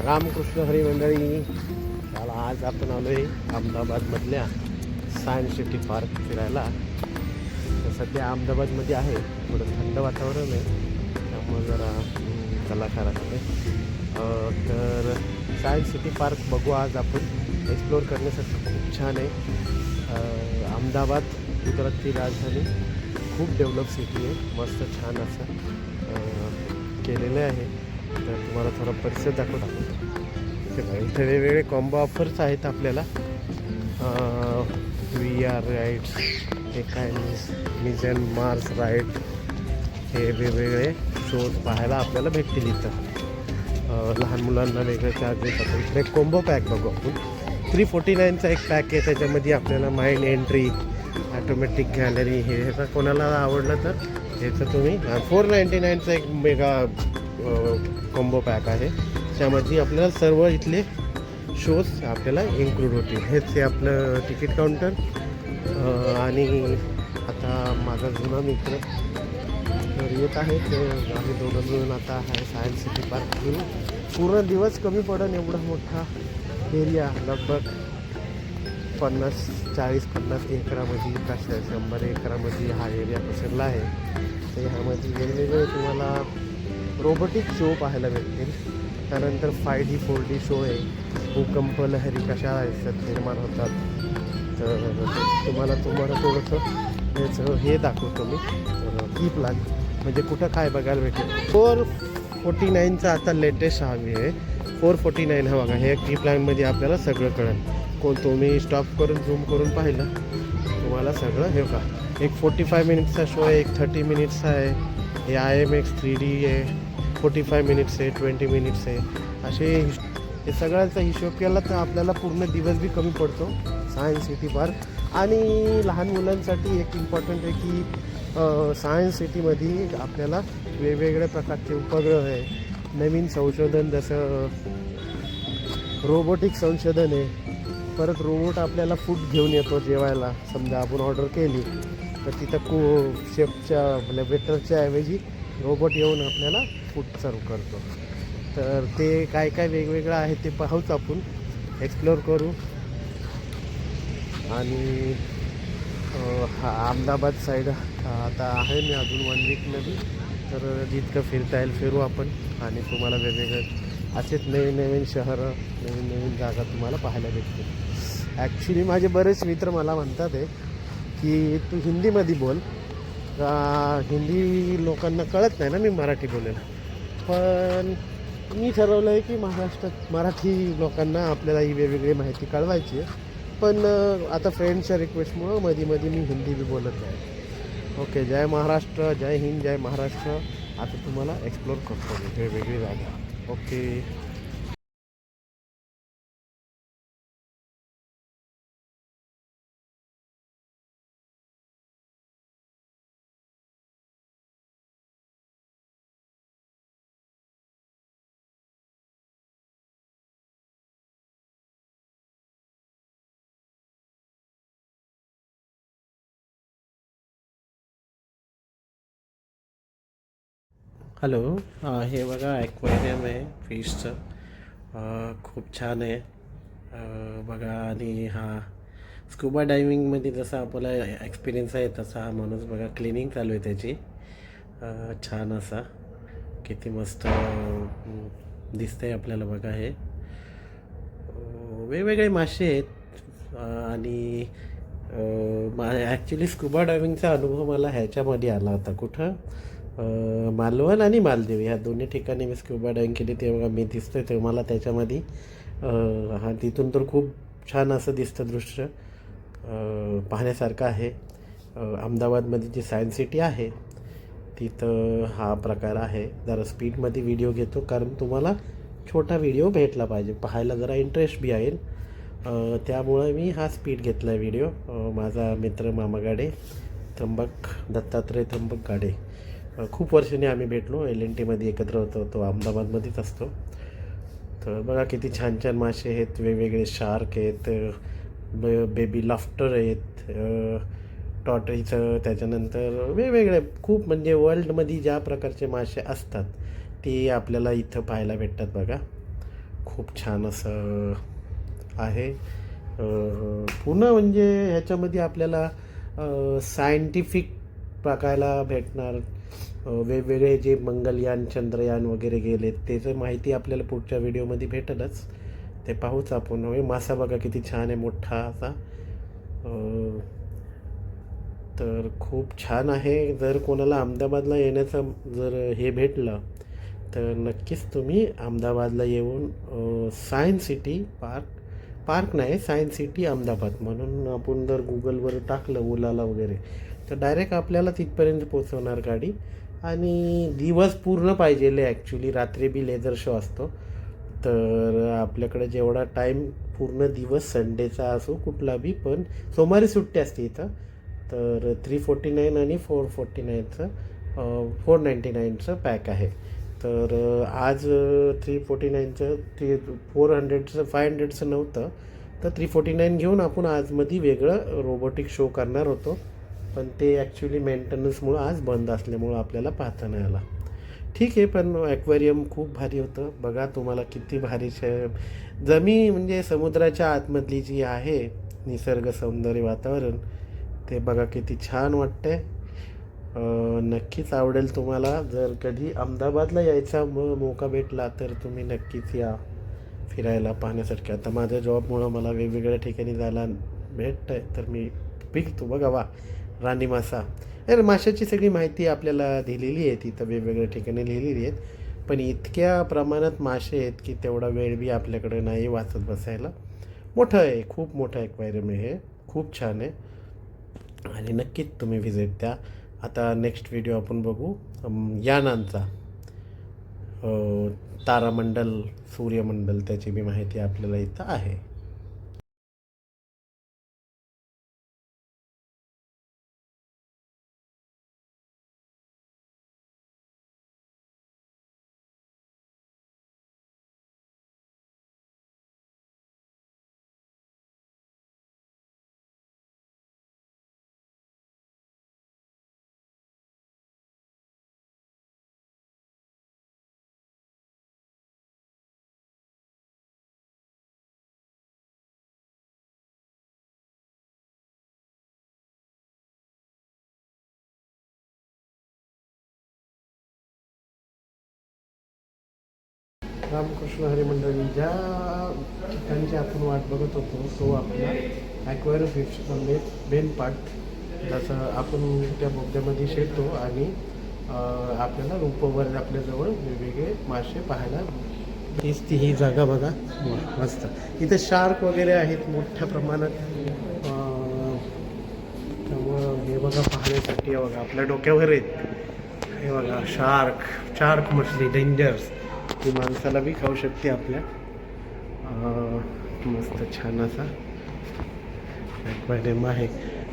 रामकृष्ण हरी मंडळी. त्याला आज आपण आलो आहे अहमदाबादमधल्या सायन्स सिटी पार्क फिरायला. तर सध्या अहमदाबादमध्ये आहे, थोडं थंड वातावरण आहे, त्यामुळे जरा कलाकार असते. तर सायन्स सिटी पार्क बघू आज आपण. एक्सप्लोअर करण्यासाठी खूप छान आहे. अहमदाबाद गुजरातची राजधानी, खूप डेव्हलप सिटी आहे, मस्त छान असं केलेलं आहे. तर तुम्हाला थोडा परिसर दाखवतो. इथे वेगवेगळे कॉम्बो ऑफर्स आहेत आपल्याला. VR राईड्स, हे काय मिझन मार्स राईड, हे वेगवेगळे शोज पाहायला आपल्याला भेटतील इथं. लहान मुलांना वेगळे चार्जेस आपण इकडे कॉम्बो पॅक बघू आपण. 349चा एक पॅक आहे, त्याच्यामध्ये आपल्याला माइंड एंट्री, ऑटोमॅटिक गॅलरी, हे ह्याचा कोणाला आवडलं तर ह्याचं तुम्ही. 499चा एक मेगा कॉम्बो पॅक आहे, त्यामध्ये आपल्याला सर्व इथले शोज आपल्याला इन्क्लूड होतील. हेच आहे आपलं तिकीट काउंटर. आणि आता माझा जुना मित्र तर येत आहे, ते आम्ही दोघं मिळून आता आहे सायन्स सिटी पार्क फिरू. पूर्ण दिवस कमी पडेल एवढा मोठा एरिया, लगभग 40-50 एकरामध्ये, 100 एकरामध्ये हा एरिया पसरला आहे. तर ह्यामध्ये वेगवेगळे तुम्हाला रोबोटिक शो पाहायला भेटतील. त्यानंतर 5D 4D शो आहे. भूकंप लहरी कशा निर्माण होतात, तर तुम्हाला थोडंसं याचं हे दाखवतो मी. की प्लॅन म्हणजे कुठं काय बघायला भेटेल. 449चा आता लेटेस्ट हवी आहे. 449 हा बघा, हे की प्लॅनमध्ये आपल्याला सगळं कळेल. तुम्ही स्टॉप करून झूम करून पाहिलं तुम्हाला सगळं. हे का एक 45 मिनिट्सचा शो आहे, एक 30 मिनिट्सचा आहे, हे IMX 3D आहे, 45 मिनिट्स आहे, 20 मिनिट्स आहे. असे हे सगळ्यांचा हिशोब केला तर आपल्याला पूर्ण दिवस बी कमी पडतो सायन्स सिटी पार्क. आणि लहान मुलांसाठी एक इम्पॉर्टंट आहे की सायन्स सिटीमध्ये आपल्याला वेगवेगळ्या प्रकारचे उपग्रह आहे, नवीन संशोधन, जसं रोबोटिक संशोधन आहे. परत रोबोट आपल्याला फूड घेऊन येतो जेवायला. समजा आपण ऑर्डर केली तर तिथं शेफच्या वेटरच्या ऐवजी रोबोट येऊन आपल्याला फूड सर्व करतो. तर ते काय काय वेगवेगळं आहे ते पाहूच आपण, एक्सप्लोअर करू. आणि हा अहमदाबाद साईड आता आहे मी अजून 1 वीकमध्ये, तर जितकं फिरता येईल फिरू आपण. आणि तुम्हाला वेगवेगळे असेच नवीन नवीन शहरं, नवीन नवीन जागा तुम्हाला पाहायला भेटतील. ॲक्च्युली माझे बरेच मित्र मला म्हणतात आहे की तू हिंदीमध्ये बोल, हिंदी लोकांना कळत नाही ना मी मराठी बोलेल. पण मी ठरवलं आहे की महाराष्ट्रात मराठी लोकांना आपल्याला ही वेगवेगळी माहिती कळवायची आहे. पण आता फ्रेंड्सच्या रिक्वेस्टमुळं मध्ये मी हिंदी बी बोलत आहे. ओके, जय महाराष्ट्र, जय हिंद, जय महाराष्ट्र. आता तुम्हाला एक्सप्लोअर करतो मी वेगवेगळी जागा. ओके. हॅलो. हे बघा ॲक्वेरियम आहे फिशचं. खूप छान आहे. बघा. आणि हा स्कुबा डायविंगमध्ये जसा आपला एक्सपिरियन्स आहे तसा हा माणूस बघा क्लिनिंग चालू आहे त्याची. छान असा किती मस्त दिसतंय आपल्याला बघा. हे वेगवेगळे मासे आहेत. आणि ॲक्च्युली स्कुबा डायविंगचा अनुभव मला ह्याच्यामध्ये आला होता. कुठं? मालवण आणि मालदीव ह्या दोन्ही ठिकाणी मी स्क्युबा डायविंग केली. तेव्हा मी दिसतो आहे तेव्हा मला त्याच्यामध्ये तिथून तर खूप छान असं दिसतं दृश्य, पाहण्यासारखं आहे. अहमदाबादमध्ये जी सायन्स सिटी आहे तिथं हा प्रकार आहे. जरा स्पीडमध्ये व्हिडिओ घेतो कारण तुम्हाला छोटा व्हिडिओ भेटला पाहिजे, पाहायला जरा इंटरेस्ट बी येईल. त्यामुळं मी हा स्पीड घेतला आहे व्हिडिओ. माझा मित्र मामा गाडे, दत्तात्रय त्र्यंबक गाडे, खूप वर्षांनी आम्ही भेटलो. LNTमध्ये एकत्र होतो, तो अहमदाबादमध्येच असतो. तर बघा किती छान छान मासे आहेत, वेगवेगळे शार्क आहेत, बेबी लाफ्टर आहेत, टॉटरीचं. त्याच्यानंतर वेगवेगळे खूप, म्हणजे वर्ल्डमध्ये ज्या प्रकारचे मासे असतात ते आपल्याला इथं पाहायला भेटतात बघा. खूप छान असं आहे. पुन्हा म्हणजे ह्याच्यामध्ये आपल्याला सायंटिफिक बघायला भेटणार. वेगवेगळे जे मंगलयान चंद्रयान वगैरे गेलेत त्याचं माहिती आपल्याला पुढच्या व्हिडिओमध्ये भेटेलच, ते पाहूच आपण. मासा बघा किती छान आहे, मोठा असा. तर खूप छान आहे. जर कोणाला अहमदाबादला येण्याचं जर हे भेटलं तर नक्कीच तुम्ही अहमदाबादला येऊन सायन्स सिटी पार्क नाही, सायन्स सिटी अहमदाबाद म्हणून आपण जर गुगलवर टाकलं ओलाला वगैरे तर डायरेक्ट आपल्याला तिथपर्यंत पोचवणार गाडी. आणि दिवस पूर्ण पाहिजे ॲक्च्युली, रात्री बी लेझर शो असतो. तर आपल्याकडे जेवढा टाईम पूर्ण दिवस संडेचा असो कुठला बी, पण सोमवारी सुट्टी असते इथं. तर 349 आणि 449चं 499चं पॅक आहे. तर आज 349चं 400चं 500चं नव्हतं, तर 349 घेऊन आपण आजमध्ये वेगळं रोबोटिक शो करणार होतो. पण ते ॲक्च्युली मेंटेनन्समुळं आज बंद असल्यामुळं आपल्याला पाहता नाही आला. ठीक आहे, पण ॲक्वेरियम खूप भारी होतं. बघा तुम्हाला किती भारी जमीन म्हणजे समुद्राच्या आतमधली जी आहे निसर्ग सौंदर्य वातावरण, ते बघा किती छान वाटतंय. नक्कीच आवडेल तुम्हाला. जर कधी अहमदाबादला यायचा मौका भेटला तर तुम्ही नक्कीच या फिरायला पाहण्यासारखे. आता माझ्या जॉबमुळं मला वेगवेगळ्या ठिकाणी जायला भेटतं आहे, तर मी पिकतो. बघा वा, राणी मासा. माशाची सगळी माहिती आपल्याला दिलेली आहे तिथं, वेगवेगळ्या ठिकाणी लिहिलेली आहेत. पण इतक्या प्रमाणात मासे आहेत की तेवढा वेळ बी आपल्याकडे नाही वाचत बसायला. मोठं आहे, खूप मोठं ॲक्वेरियम आहे हे, खूप छान आहे. आणि नक्कीच तुम्ही व्हिजिट द्या. आता नेक्स्ट व्हिडिओ आपण बघू यानांचा, तारामंडल, सूर्यमंडल, त्याची बी माहिती आपल्याला इथं आहे. रामकृष्ण हरी मंडळी, ज्या ठिकाणची आपण वाट बघत होतो तो आपला ॲक्वेरियम फिशचा मेन पार्ट. जसं आपण त्या बोगद्यामध्ये शिरतो आणि आपल्याला रूपवर आपल्याजवळ वेगवेगळे मासे पाहायला. तीच ती ही जागा बघा, मस्त. इथे शार्क वगैरे आहेत मोठ्या प्रमाणात. त्यामुळं हे बघा पाहण्यासाठी बघा आपल्या डोक्यावर आहेत. हे बघा शार्क मछली डेंजर्स, ती माणसाला बी खाऊ शकते आपल्या. मस्त छान असा ॲक्वेरियम आहे.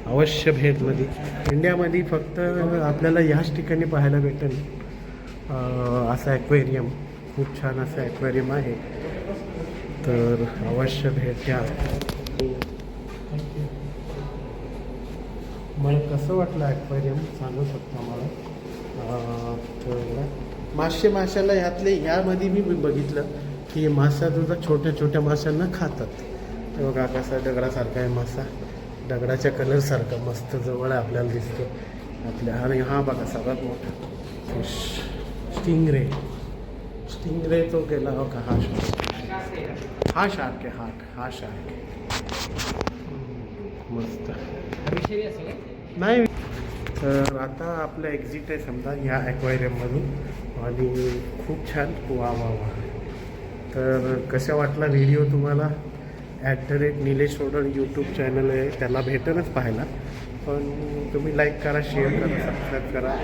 अवश्य भेटमध्ये इंडियामध्ये फक्त आपल्याला ह्याच ठिकाणी पाहायला भेटेल असं ॲक्वेरियम. खूप छान असं ॲक्वेरियम आहे, तर अवश्य भेट द्या. मला कसं वाटलं ॲक्वेरियम सांगू शकता मला. तर माशाला ह्यामध्ये मी बघितलं की मासा तुझा छोट्या छोट्या माशांना खातात. ते बघा कसा दगडासारखा आहे मासा, दगडाच्या कलरसारखा मस्त जवळ आपल्याला दिसतो आपल्या. आणि हा बघा सगळ्यात मोठा फिश स्टिंगरे तो गेला हो का. हा शार्क आहे, हा शार्क मस्त नाही. तर आता आपलं एक्झिट आहे समजा ह्या ॲक्वेरियममधून, आणि खूप छान. वा. तर कशा वाटला व्हिडिओ तुम्हाला. @निलेश रोडर यूट्यूब चॅनल आहे, त्याला भेटेलच पाहायला. पण तुम्ही लाईक करा, शेअर करा, सबस्क्राईब करा.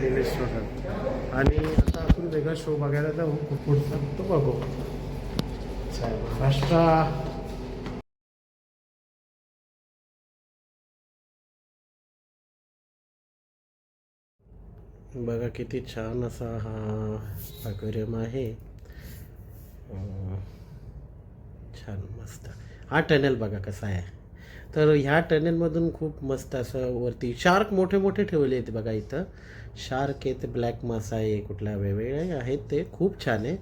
@निलेश रोडर. आणि आता आपण वेगळा शो बघायला जाऊ, पुढचा तो बघू. महाराष्ट्र बघा किती छान असा हा ॲक्वेरियम आहे. छान मस्त. हा टनेल बघा कसा आहे. तर ह्या टनेलमधून खूप मस्त असं वरती शार्क मोठे मोठे ठेवले आहेत बघा. इथं शार्क आहे, ते ब्लॅक मासा आहे, कुठल्या वेगवेगळे आहेत, ते खूप छान आहे.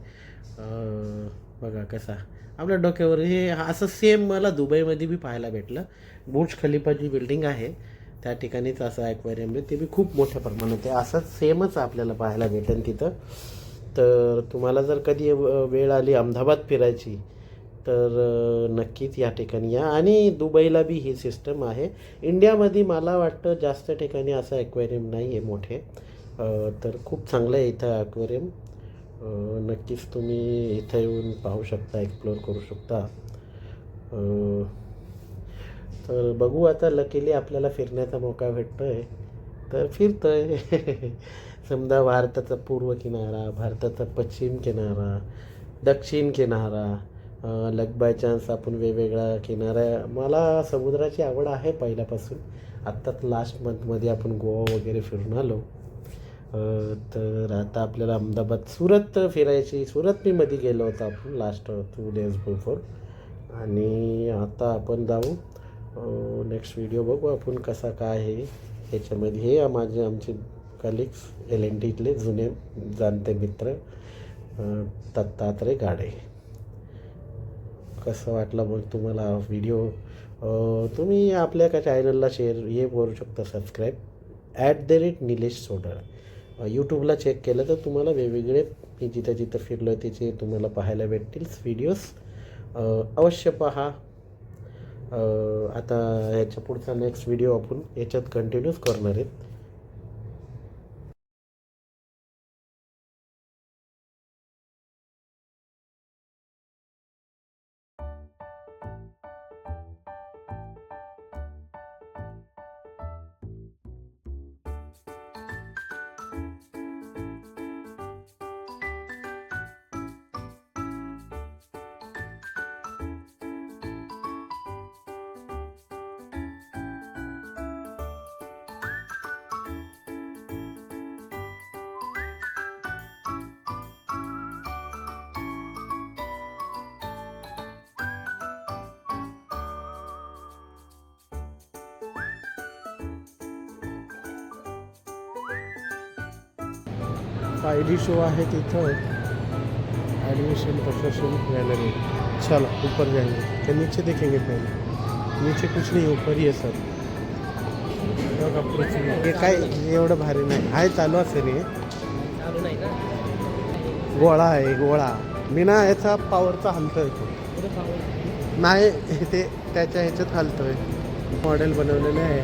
बघा कसा आपल्या डोक्यावर हे असं सेम मला दुबईमध्ये बी पाहायला भेटलं. बुर्ज खलिफा जी बिल्डिंग आहे त्या ठिकाणीच असं ॲक्वेरियम आहे, ते बी खूप मोठ्या प्रमाणात आहे. असंच सेमच आपल्याला पाहायला भेटेल तिथं. तर तुम्हाला जर कधी वेळ आली अहमदाबाद फिरायची तर नक्कीच या ठिकाणी या. आणि दुबईला बी ही सिस्टम आहे. इंडियामध्ये मला वाटतं जास्त ठिकाणी असं ॲक्वेरियम नाही आहे मोठे. तर खूप चांगलं आहे इथं ॲक्वेरियम. नक्कीच तुम्ही इथं येऊन पाहू शकता, एक्सप्लोअर करू शकता. तर बघू आता, लकीली आपल्याला फिरण्याचा मौका भेटतो आहे तर फिरतो आहे. समजा भारताचा पूर्व किनारा, भारताचा पश्चिम किनारा, दक्षिण किनारा, लक बाय चान्स आपण वेगवेगळा किनारा. मला समुद्राची आवड आहे पहिल्यापासून. आत्ताच लास्ट मंथमध्ये आपण गोवा वगैरे फिरून आलो. तर आता आपल्याला अहमदाबाद, सुरत फिरायची. सुरत मी मध्ये गेलो होतो आपण लास्ट 2 days बिफोर. आणि आता आपण जाऊ नेक्स्ट व्हिडिओ बघू आपण कसा काय आहे ह्याच्यामध्ये. हे आमचे कलिग्स LNTतले जुने जाणते मित्र दत्तात्रय गाडे. कसं वाटलं मग तुम्हाला व्हिडिओ? तुम्ही आपल्या का चॅनलला शेअर हे करू शकता, सबस्क्राईब @निलेश सोडळ. यूट्यूबला चेक केलं तर तुम्हाला वेगवेगळे मी जिथं जिथं फिरलो त्याचे तुम्हाला पाहायला भेटतील व्हिडिओज. अवश्य पहा. आता ह्याच्या पुढचा नेक्स्ट व्हिडिओ आपण याच्यात कंटिन्यूच करणार आहेत. फायडी शो आहे तिथं, एडमिशन प्रोफेशन गैलरी. चलो ऊपर जाएंगे, तो नीचे देखेंगे पहले. नीचे कुछ नहीं, ऊपर ही है सब. हे काय एवढं भारी नाही आहे, चालू असेल हे. गोळा आहे गोळा. मी ना याचा पॉवरचा हलतोय तो नाही, ते त्याच्या ह्याच्यात हलतोय. मॉडेल बनवलेलं आहे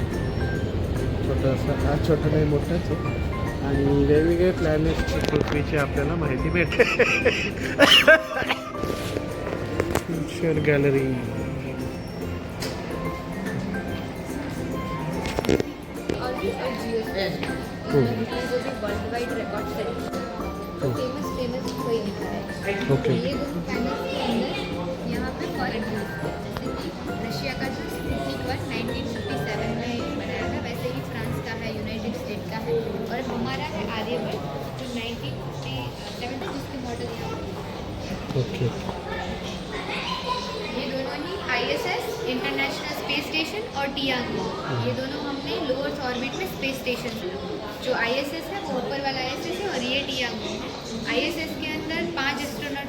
छोटंसं, छोटं नाही मोठंच आहे. आणि वेगवेगळे प्लॅनेट्स पृथ्वीची आपल्याला माहिती भेटते. Future gallery. ओके. यहाँ पे फॉरेन रशिया का जो स्पुतनिक 1 1957 में बनाया था, वैसे ही फ्रांस का है, यूनाइटेड स्टेट का है, और हमारा है आर्यभट्ट जो 1957 जिसकी मॉडल यहाँ पे. ओके. ये दोनों ही ISS इंटरनेशनल स्पेस स्टेशन और टियांगो, ये दोनों हमने लो अर्थ ऑर्बिट में स्पेस स्टेशन. जो ISS है वो ऊपर वाला ISS है और ये टियांगो है. ISS के अंदर 5 एस्ट्रोनॉट.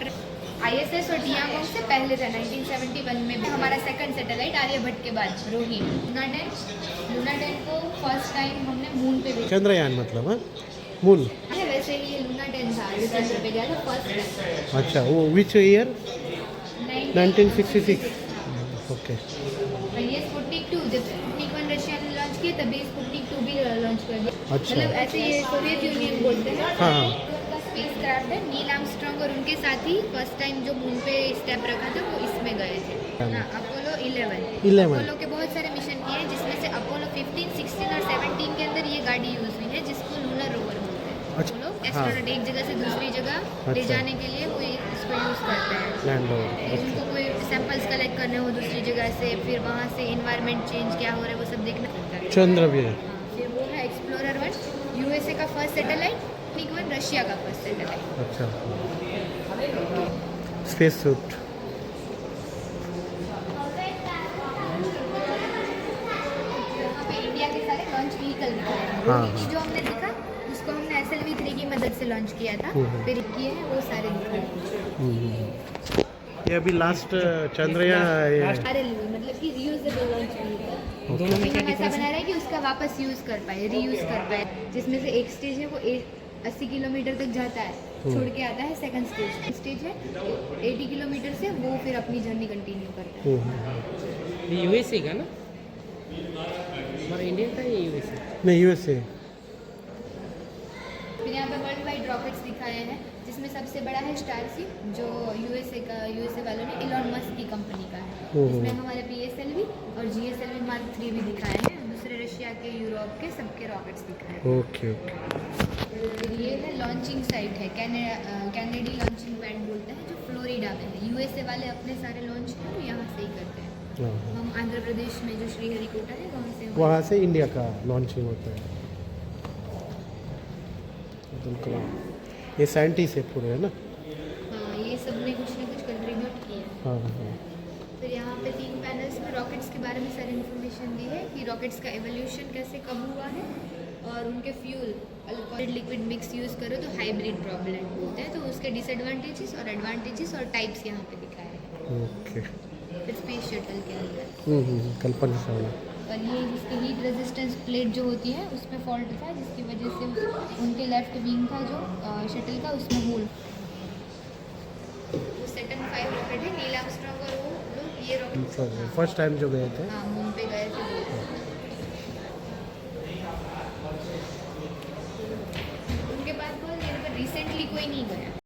ISS और टियांगोंग से पहले था 1971 में. हमारा सेकंड सैटेलाइट आर्यभट्ट के बाद रोहिणी. लूना 10 को फर्स्ट टाइम हमने मून पे भेजा. चंद्रयान मतलब हाँ, मूल. वैसे ये लूना 10 था जो चंद्र पे गया था फर्स्ट टाइम. अच्छा, वो विच ईयर? 1966. ओके. और ये स्पुतनिक 2, जब स्पुतनिक 1 रशिया ने लॉन्च किया तभी स्पुतनिक 2 भी लॉन्च कर दिया. अच्छा. मतलब ऐसे ये सोवियत यूनियन बोलते हैं. हाँ हाँ. स्पेस क्राफ्ट है. नील आर्मस्ट्रांग और उनके साथी फर्स्ट टाइम जो मून पे स्टेप रखा था वो इसमें गए थे. हाँ, अपोलो 11. अपोलो के बहुत सारे मिशन किए हैं जिसमें से अपोलो 15, 16 और 17 के अंदर ये गाड़ी यूज हुई है जिसको लूनर रोवर बोलते हैं. अच्छा. वो लोग हाँ. एस्ट्रोनॉट एक जगह से दूसरी जगह ले अच्छा. जाने के लिए वो इसको यूज करते हैं. Land rover. उनको कोई सैंपल्स कलेक्ट करने हो दूसरी जगह से, फिर वहाँ से इन्वायरमेंट चेंज क्या हो रहा है वो सब देखना पड़ता है. चंद्र भी है. फिर वो है एक्सप्लोरर 1, USA का फर्स्ट सैटेलाइट. स्पुतनिक 1 रशिया का फर्स्ट सैटेलाइट. अच्छा. स्पेस सूट. यहाँ पे इंडिया के सारे लॉन्च व्हीकल दिखा रहे हैं. हाँ, रोहिणी जो हमने देखा उसको हमने SLV-3 की मदद से लॉन्च किया था. फिर किए हैं वो सारे दिखा रहे हैं. ये अभी लास्ट चंद्रयान मतलब कि रीयूजेबल लॉन्च दोनों में हम ऐसा बना रहे हैं कि उसका वापस यूज़ कर पाए, रीयूज़ कर पाए, जिसमें से एक स्टेज है वो 80 किलोमीटर तक जाता है, छोड़ के आता है सेकंड स्टेज है 80 किलोमीटर से वो फिर अपनी जर्नी कंटिन्यू करता है। ये यूएसए का ना, हमारा इंडिया का ये यूएसए? नहीं यूएसए। फिर यहाँ पे वर्ल्ड वाइड रॉकेट्स दिखाए हैं, जिसमें सबसे बड़ा है स्टारशिप, जो यूएसए वालों ने इलॉन मस्क की कंपनी का है। इसमें हमारे PSLV और GSLV Mark 3 भी दिखाए हैं, दूसरे रशिया के, यूरोप के सबके रॉकेट्स दिखाए हैं। Okay okay. फिर ये है लॉन्चिंग साइट है, कैनेडी लॉन्चिंग पैड बोलते हैं, जो फ्लोरिडा में है। यूएसए वाले अपने सारे लॉन्च हैं तो यहाँ से ही करते हैं। हम आंध्र प्रदेश में जो श्रीहरिकोटा है वहाँ से इंडिया का लॉन्चिंग होता है। बिल्कुल, ये साइंटिस्ट है पूरे, है ना? हाँ, ये सब ने कुछ ना कुछ कंट्रीब्यूट किया है। हाँ। फिर यहाँ पे 3 पैनल्स में रॉकेट्स के बारे में सारी इन्फॉर्मेशन दी है कि रॉकेट्स का एवोल्यूशन कैसे कब हुआ है, और उनके fuel alcohol liquid mix use करो तो हाइब्रिड प्रॉब्लम बोलते हैं, तो उसके डिसएडवांटेजेस और एडवांटेजेस और टाइप्स यहाँ पे दिखाए हैं। ओके। फिर स्पेस शटल के अंदर कल्पना चावला। और ये जिसकी हीट रेजिस्टेंस प्लेट जो होती है उसमें फॉल्ट था, जिसकी वजह से उनके लेफ्ट विंग का जो शटल का उसमें होल। वो सैटर्न 5 रॉकेट है, नील आर्मस्ट्रांग और वो लोग ये रॉकेट फर्स्ट टाइम जो गए थे। हाँ, मून पे गए थे। उनके बाद वो यहाँ पर रिसेंटली कोई नहीं गया।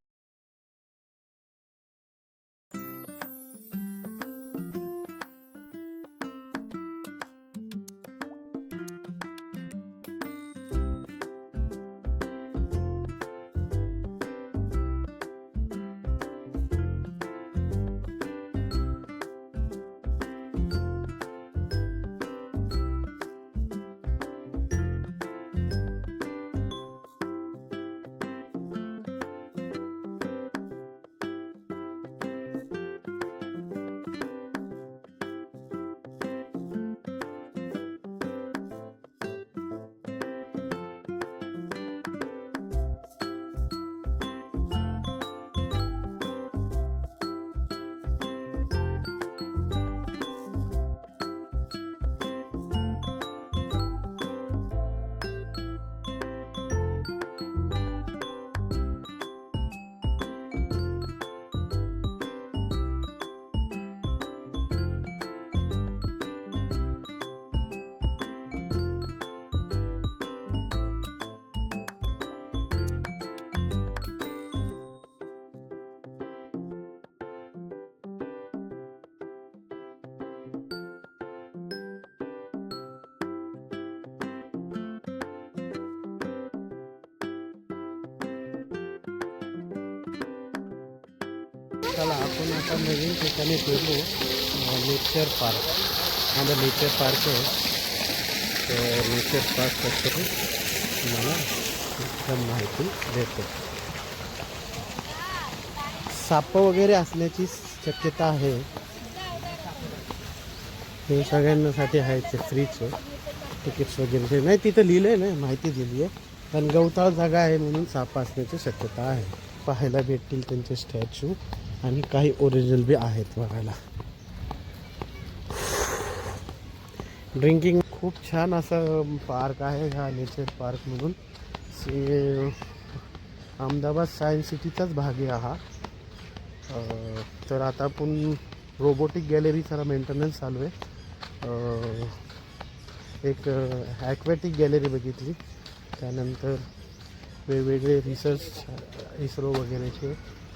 चला आपण आता नवीन ठिकाणी फिरलो, नेचर पार्क. हा नेचर पार्क आहे. तर नेचर पार्क कसं तुम्हाला एकदम माहिती देतो. साप वगैरे असण्याची शक्यता आहे. हे सगळ्यांसाठी आहे, ते फ्रीचे तिकीट्स वगैरे नाही. तिथं लिहिलं आहे ना, माहिती दिली आहे. पण गवताळ जागा आहे म्हणून साप असण्याची शक्यता आहे. पाहायला भेटतील त्यांचे स्टॅच्यू आणि काही ओरिजिनल बी आहेत बघायला. ड्रिंकिंग खूप छान असं पार्क आहे हा नेचर पार्क म्हणून. अहमदाबाद सायन्स सिटीचाच भाग आहे हा. तर आता आपण रोबोटिक गॅलरी जरा मेंटेनन्स चालू आहे. एक ॲक्वॅटिक गॅलरी बघितली, त्यानंतर वेगवेगळे रिसर्च इस्रो वगैरेचे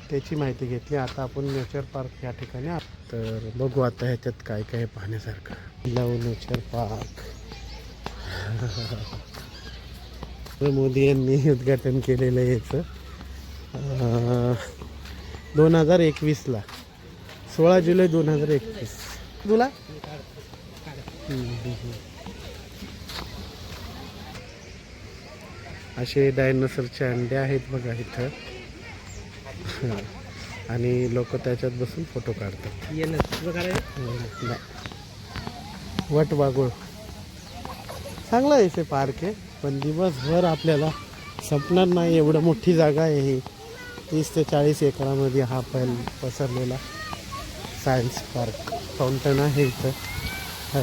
त्याची माहिती घेतली. आता आपण नेचर पार्क या ठिकाणी आहोत. तर बघू आता ह्याच्यात काय काय पाहण्यासारखं. लव नेचर पार्क. मोदी यांनी उद्घाटन केलेलं आहे याचं 2021ला, 16 जुलै 2021. तुला असे डायनोसरचे अंडे आहेत बघा इथं. आणि लोक त्याच्यात बसून फोटो काढतात. वट वाघूळ चांगला आहे पार्क आहे, पण दिवसभर आपल्याला संपणार नाही. एवढं मोठी जागा आहे ही. 30 ते 40 एकरामध्ये हा पसरलेला सायन्स पार्क फाउंटन आहे इथं.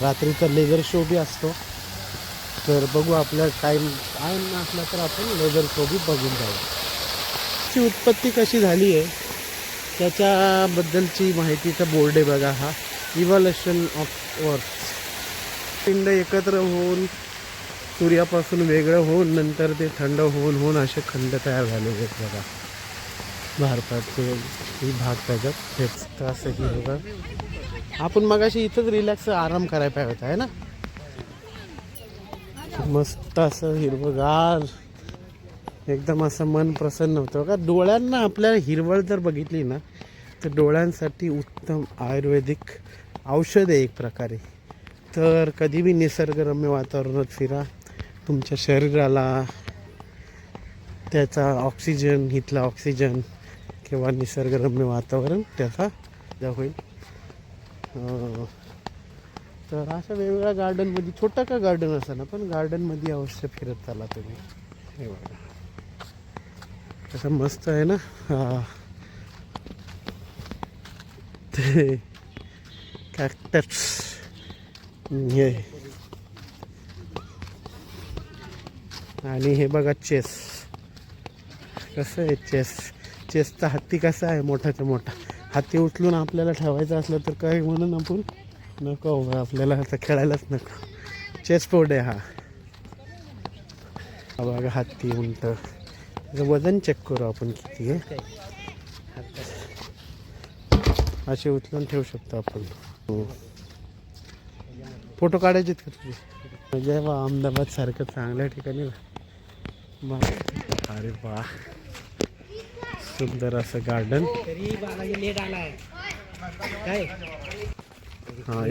रात्रीचा लेझर शो बी असतो. तर बघू आपल्या टाईम असला तर आपण लेझर शो बी बघून जाऊ. ची उत्पत्ती कशी झाली आहे त्याच्याबद्दलची माहितीचा बोर्ड आहे बघा हा. Evolution of earth. पिंड एकत्र होऊन सूर्यापासून वेगळं होऊन नंतर ते थंड होऊन असे खंड तयार झालेले आहेत बघा. भारताचे ही भाग त्याच्यात हेच तर असं की बघा. आपण मगाशी इथंच रिलॅक्स आराम करायला पाहिजे होता आहे ना. मस्त असं हिरवंगार एकदम असं मन प्रसन्न होतं का. डोळ्यांना आपल्या हिरवळ जर बघितली ना तर डोळ्यांसाठी उत्तम आयुर्वेदिक औषध आहे एक प्रकारे. तर कधी बी निसर्गरम्य वातावरणात फिरा. तुमच्या शरीराला त्याचा ऑक्सिजन इथला ऑक्सिजन किंवा निसर्गरम्य वातावरण त्याचा होईल. तर अशा वेगवेगळ्या गार्डनमध्ये छोटा का गार्डन असा ना पण गार्डनमध्ये अवश्य फिरत चाला तुम्ही. हे बघा कसं मस्त आहे ना. हा ते कॅक्टस हे आणि हे बघा चेस कसं आहे. चेसचा हत्ती कसा आहे मोठाचा मोठा. हत्ती उचलून आपल्याला ठेवायचं असलं तर काय म्हणून आपण नको आपल्याला आता खेळायलाच नको. चेस बोर्ड आहे हा. हा बघा हत्ती उंट. त्याचं वजन चेक करू आपण किती आहे. असे उचलून ठेवू शकतो आपण. फोटो काढायचे का तुझे. जेव्हा अहमदाबाद सारखं चांगल्या ठिकाणी अरे वा सुंदर असं गार्डन. तरी बालाजी लेट आलाय काय. हा